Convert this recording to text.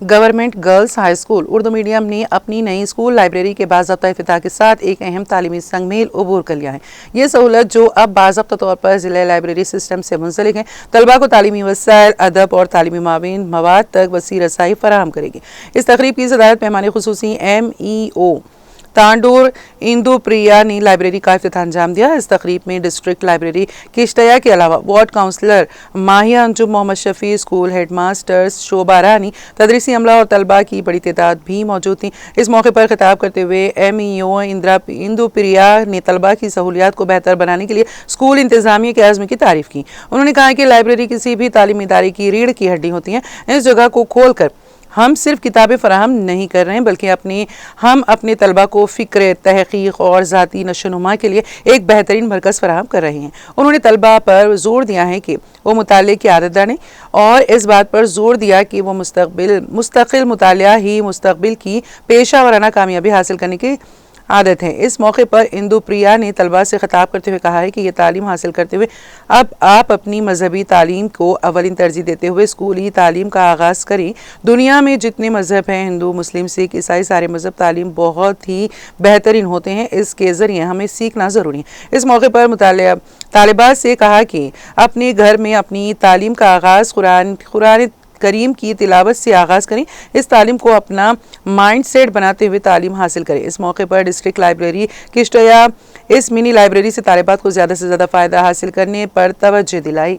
Government girls high school Urdu medium نے اپنی نئی اسکول لائبریری کے باضابطہ افتتاح کے ساتھ ایک اہم تعلیمی سنگ میل عبور کر لیا ہے۔ یہ سہولت جو اب باضابطہ طور پر ضلع لائبریری سسٹم سے منسلک ہے، طلباء کو تعلیمی وسائل، ادب اور تعلیمی معاون مواد تک وسیع رسائی فراہم کرے گی۔ اس تقریب کی صدارت مہمان خصوصی MEO تانڈور اندو پریا نے لائبریری کا افتتاح انجام دیا۔ اس تقریب میں ڈسٹرکٹ لائبریری کشتیا کے علاوہ وارڈ کونسلر ماہیہ انجم، محمد شفیع، اسکول ہیڈ ماسٹرز، شوبہ رانی، تدریسی عملہ اور طلباء کی بڑی تعداد بھی موجود تھی۔ اس موقع پر خطاب کرتے ہوئے MEO اندو پریا نے طلباء کی سہولیات کو بہتر بنانے کے لیے اسکول انتظامیہ کے عزم کی تعریف کی۔ انہوں نے کہا کہ لائبریری کسی بھی تعلیمی ادارے کی ریڑھ کی ہڈی ہوتی ہے۔ اس جگہ کو کھول کر ہم صرف کتابیں فراہم نہیں کر رہے ہیں بلکہ ہم اپنے طلباء کو فکر، تحقیق اور ذاتی نشو و نما کے لیے ایک بہترین مرکز فراہم کر رہے ہیں۔ انہوں نے طلباء پر زور دیا ہے کہ وہ مطالعے کی عادت ڈالیں اور اس بات پر زور دیا کہ وہ مستقل مطالعہ ہی مستقبل کی پیشہ ورانہ کامیابی حاصل کرنے کی عادت ہے۔ اس موقع پر اندو پریا نے طلباء سے خطاب کرتے ہوئے کہا ہے کہ یہ تعلیم حاصل کرتے ہوئے اب آپ اپنی مذہبی تعلیم کو اولین ترجیح دیتے ہوئے اسکولی تعلیم کا آغاز کریں۔ دنیا میں جتنے مذہب ہیں، ہندو، مسلم، سکھ، عیسائی، سارے مذہب تعلیم بہت ہی بہترین ہوتے ہیں، اس کے ذریعے ہمیں سیکھنا ضروری ہے۔ اس موقع پر طالبات سے کہا کہ اپنے گھر میں اپنی تعلیم کا آغاز قرآن کریم کی تلاوت سے آغاز کریں، اس تعلیم کو اپنا مائنڈ سیٹ بناتے ہوئے تعلیم حاصل کریں۔ اس موقع پر ڈسٹرکٹ لائبریری کشتیا اس منی لائبریری سے طالبات کو زیادہ سے زیادہ فائدہ حاصل کرنے پر توجہ دلائی۔